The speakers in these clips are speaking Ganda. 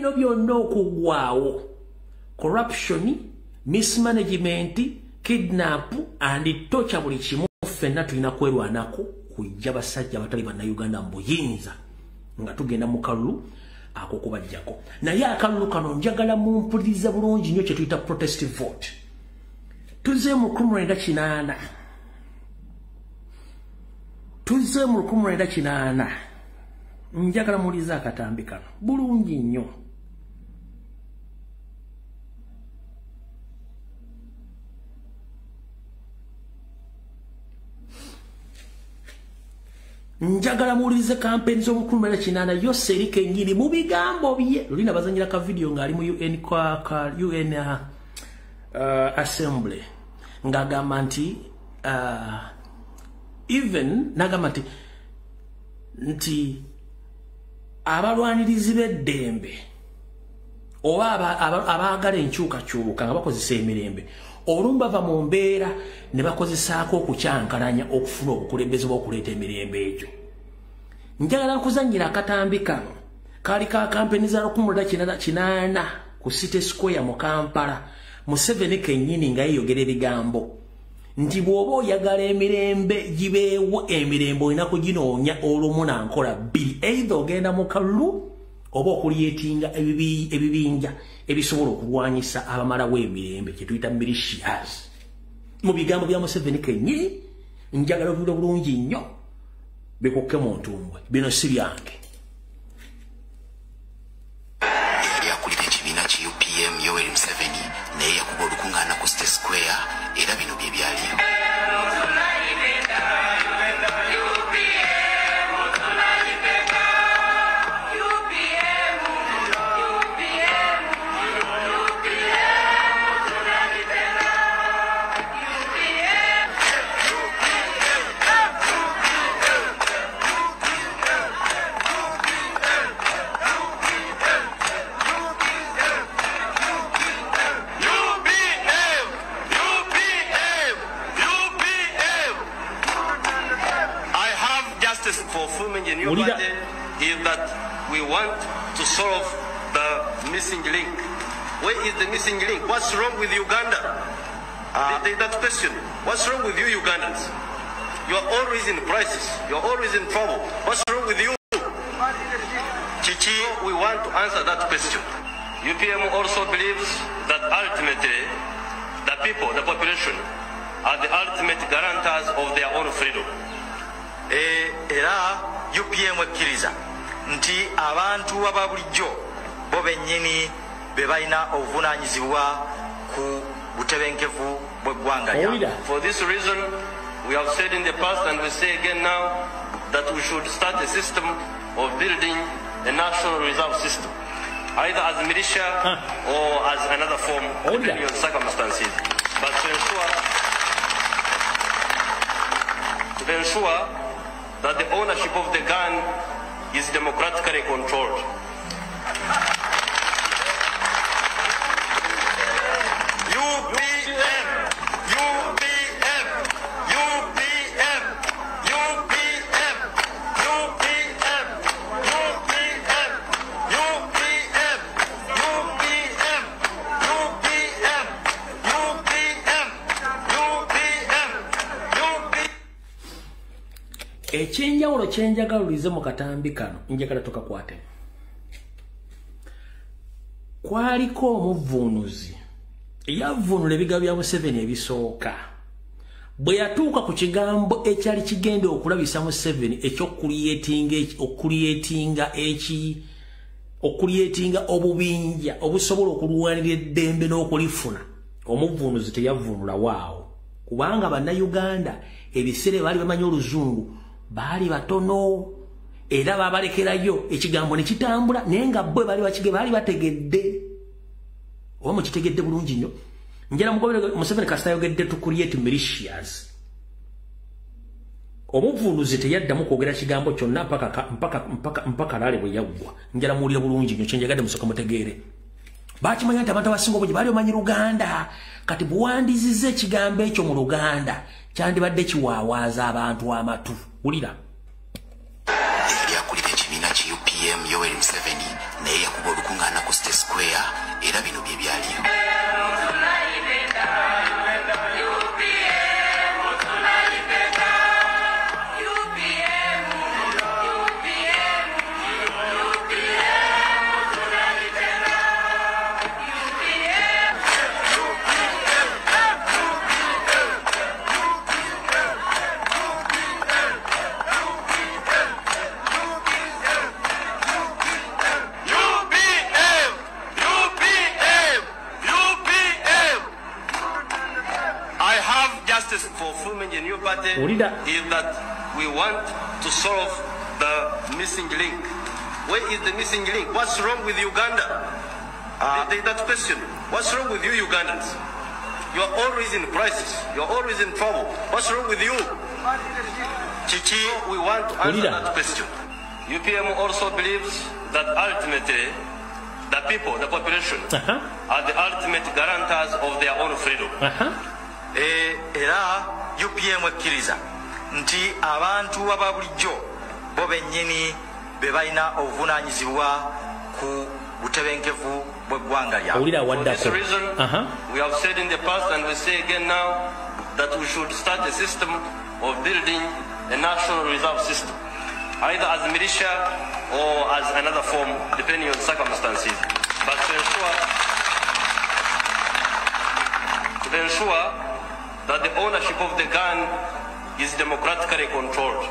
bino byonna okugwawo corruption, mismanagement, kidnap and torture buli kimu ffenna tulina kwerwanako kujja basajja batali bannayuganda mu buyinza nga tugenda mu kalulu ako kubajjako. Naye akalulu kano njagala mumpuliriza bulungi nnyo kye tuyita protest vote. Tuze mu 1998. Tuze mu 1998. Njagala muliza akatambi kano bulungi nnyo. Njagala mulize campaign zo mu 1998 yose eri kenyini mu bigambo bye. Lulina bazanyira ka video ngali mu UN kwa UN assembly. Ngagamba nti even nagamba nti abalwanirizi b'eddembe oba abaagala enkyukakyuka nga bakozesa emirembe olumba bava mu mbeera ne bakozesaako okukyankalanya okufuna obukulembeze bw'okuleeta emirembe egyo. Njagala nkuzannyira akatambi kano kaali ka kampeni za 1998 ku City Square mu Kampala. Museveni kennyini nga yeeyogera ebigambo nti bw'oba oyagala emirembe gibeewo emirembe olina kuginoonya olumu na nkola bbiri, either ogenda mu kalulu oba okulyetinga ebibinja ebisobola okulwanyisa abamalawo emirembe kye tuyita militias. Mu bigambo bya Museveni kennyini njagala obulo bulungi nnyo bikukke mu ntumbwe, bino si byange. Yali akulira ekibiina ki UPM Yoweri Museveni naye yakuba olukuŋŋaana ku City Square era bino bye byaliyo. Is that we want to solve the missing link. Where is the missing link? What's wrong with Uganda? That question. What's wrong with you Ugandans? You are always in crisis. You are always in trouble. What's wrong with you? Chichi, we want to answer that question. UPM also believes that ultimately the people, the population, are the ultimate guarantors of their own freedom. Era UPM ekkiriza nti abantu ababulijjo bo bennyini be balina obuvunaanyizibwa ku butebenkevu bw'eggwanga lyabwe. For this reason, we have said in the past and we say again now that we should start a system of building a national reserve system, either as militia or as another form depending on circumstances. But to ensure that the ownership of the gun is democratically controlled. Ekyenjawulo kyenjagalulize mu katambi kano njagala tukakwate. Kwaliko omuvvuunuzi yavvuunula ebigambo bya Museveni ebisooka. Bwe yatuuka ku kigambo ekyali kigenda okulabisa Museveni okulyetinga obubinja obusobola okulwanirira eddembe n'okulifuna, omuvvuunuzi teyavvuunula waawo. Kubanga bannayuganda ebiseera baali bamanyi oluzungu baali batono era babalekerayo ekigambo ne kitambula, naye nga bwe baali bategedde. Oba mukitegedde bulungi nnyo. Njala mugobere Museveni kasita ayogedde to create militias. Omuvvuunuzi teyaddamu kwogera kigambo kyonna mpaka laale bwe yaggwa. Njala muwulire bulungi nnyo kyenjagadde musooka mutegeere. Bakimanya nti abantu abasinga obungi baali bamanyi Luganda, kati buwandiizizza ekigambo ekyo mu Luganda kyandibadde kiwaawaaza abantu amatu. Wulira. Yali akulira ekibiina ki UPM Yoweri Museveni naye yakuba olukuŋŋaana ku era bino bye byaliyo. For forming a new party is that we want to solve the missing link. Where is the missing link? What's wrong with Uganda? That question. What's wrong with you Ugandans? You are always in crisis. You are always in trouble. What's wrong with you? Chichi, we want to answer that question. UPM also believes that ultimately the people, the population, are the ultimate guarantors of their own freedom. Era UPM ekkiriza nti abantu ababulijjo bo bennyini be balina obuvunaanyizibwa ku butebenkevu bw'eggwanga lyabwe. For this reason, we have said in the past and we say again now that we should start a system of building a national reserve system, either as militia or as another form, depending on circumstances. But to ensure that the ownership of the gun is democratically controlled.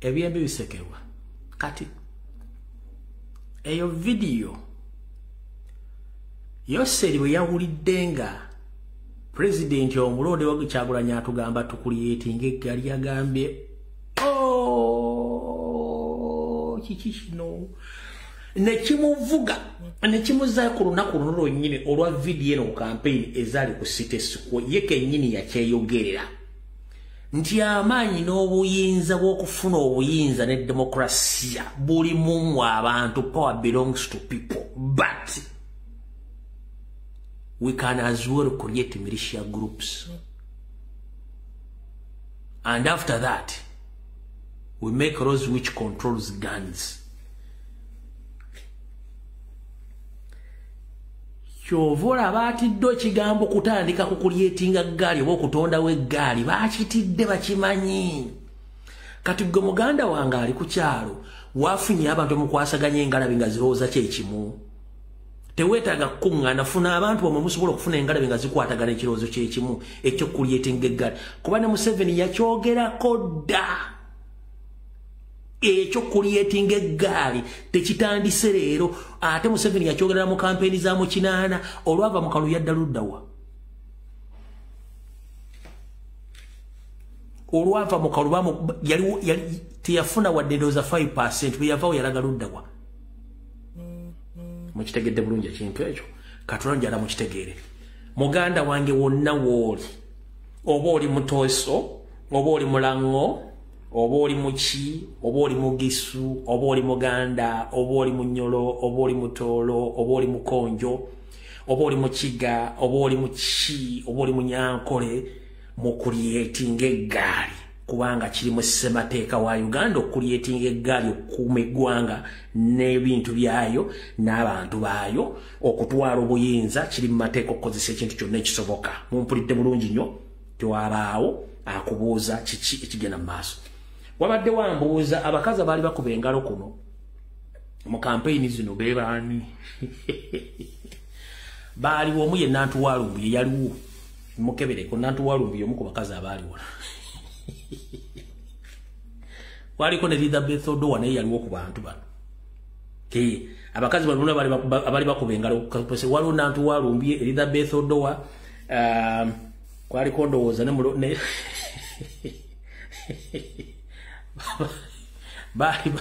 Ebyembi bisekerwa kati eyo video Yoseri bwe yawulidde nga president omulonde wa Kyagulanyi atugamba tukuliyetinga eggali yagambye kiki kino nekimuvuga nekimuzaayo ku lunaku luno lwennyini olwa video eno ku campaign ezaali ku City Square ye kennyini yakyeyogerera nti amaanyi n'obuyinza bw'okufuna obuyinza ne demokrasiya buli mumu abantu. Power belongs to people, but we can as well create militia groups, and after that we make laws which controls guns. Kyovola baatidde ekigambo kutandika ku kulyetinga ggaali oba okutondawo eggaali baakitidde bakimanyi. Kati gwe muganda wange ali ku kyalo waafunye abantu mukwasaganya engalabi nga zirowooza kyekimu. Teweetaaga kukuŋŋaana, funa abantu bamwe musobola okufuna engalabi nga zikwatagana ekirowoozo kyekimu ekyokulyetinga eggaali. Kuba ne Museveni yakyogerako dda. Ekyokulyetinga eggaali tekitandise leero, ate Museveni yakyogerera mu kampeni za mu kinaana olwava mu kalu yadda luddawa. Olwava mu kalu yali teyafuna wadde ndowooza 5% bwe yavaawo yalaga luddawa. Mukitegedde bulungi ekintu ekyo, Katonda njala mukitegeere. Muganda wange wonna wooli, oba oli Mutoso, oba oli Mulango, oba oli Muki, oba oli Mugisu, oba oli Muganda, oba oli Munyolo, oba oli Mutoolo, oba oli Mukonjo, oba oli Mukiga, oba oli Muki, oba oli Munyankole, mukulyetinga eggaali. Kubanga kiri mu ssemateeka wa Uganda okulyetinga eggaali okukuuma eggwanga n'ebintu byayo n'abantu baayo, okutwala obuyinza kiri mu mateeka okukozesa ekintu kyonna ekisoboka. Mumpulidde bulungi nnyo, tewabaawo akubuuza kiki ekigenda mu maaso. Wabadde wambuuza abakazi abaali bakuba engalo kuno mu kampeyini zino beebaani. Baaliwo omu ye Nantu Walumbu ye yaliwo, mukebereko. Nantu Walumbu y'omu ku bakazi abaaliwo. Waliko ne Elizabeth Odowa naye yaliwo ku bantu bano. Abakazi bano abaali bakuba engalo waliwo Nantu Walumbu, Elizabeth Odowa, kwaliko ndowooza ne baali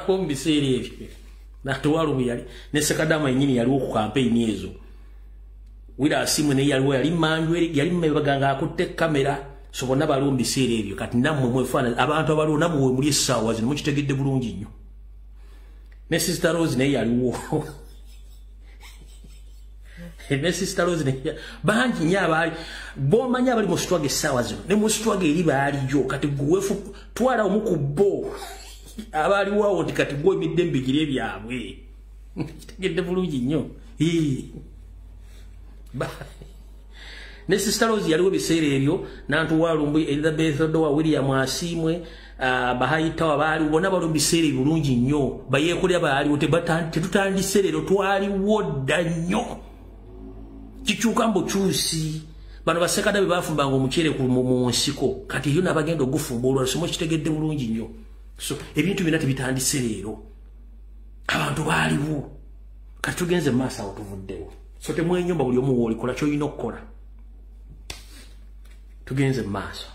mu biseera ebyo Na Walumbi yali ne Sekadama nyini yaliwo ku campaign ezo. Wira asimu ne yali manjwe yali mmebaganga akutte kamera so bonna balumbi sire ebyo kati namwe mwefana abantu abalwo namwe muri sawa zino mukitegedde bulungi nnyo. Ne Sister Rose ne yaliwo. Ne Sister Rose ne bangi nyabali bomanya bali mu struggle sawa zino ne mu struggle eri balijo kati gwefu twala omukubbo abali wawo kati gwe middembe gire byabwe kitegedde bulungi nnyo. Ne Sister Rose yaliwo biseera ebyo nantu Walumbi Elizabeth Odowa William Asimwe bahayita wabali wona balo biseera bulungi nnyo bayekolera bali tetutandise lero twaliwo dda nnyo kikyuka mbo kyusi bano basekada bebafumbanga omukyere ku mu nsiko kati yo nabagenda ogufumba somo kitegedde bulungi nnyo. So ebintu bina tebitandise lero abantu baliwo kati tugenze maaso awo tuvuddewo. So temwenyumba buli omu wolikola ky'olina okukola. Tugenze maaso.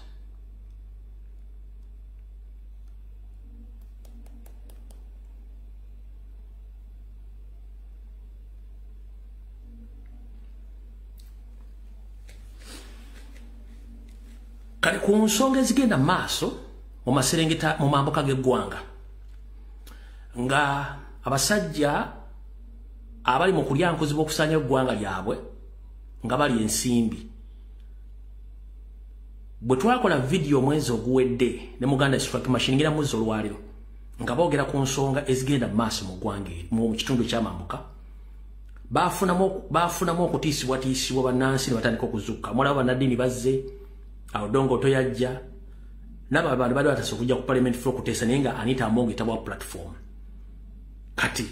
Kale ku nsonga ezigenda maaso mu maserengeta mu mambuka g'eggwanga nga abasajja abali mu kulya nkozi b'okusanya eggwanga lyabwe nga bali ensimbi. Bwe twakola video mwezi oguwedde ne Muganda Strike Machine ngira muzo olwaliro nga boogera ku nsonga ezigenda maaso mu ggwanga mu kitundu ky'amambuka baafunamu okutiisibwatiisibwa bannansi ne batandika okuzuuka. Mulaba bannaddiini bazze awo Dongo toyajja nabo abantu bali batasa okujja ku parliament floor kuteesa naye nga Anita Among etabwa platform. Kati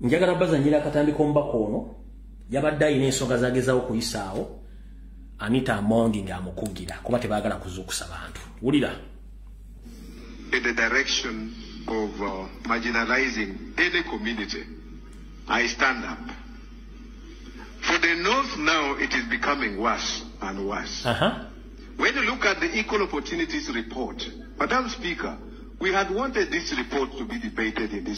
njagala bazanyira akatandika omubaka ono yabadde ayina ensonga zagezawo okuyisaawo Anita Among ng'amukugira kuba tebaagala kuzuukusa bantu. Wulira. In the direction of marginalizing any community, I stand up. For the North now, it is becoming worse and worse. When you look at the Equal Opportunities Report, Madam Speaker, we had wanted this report to be debated in this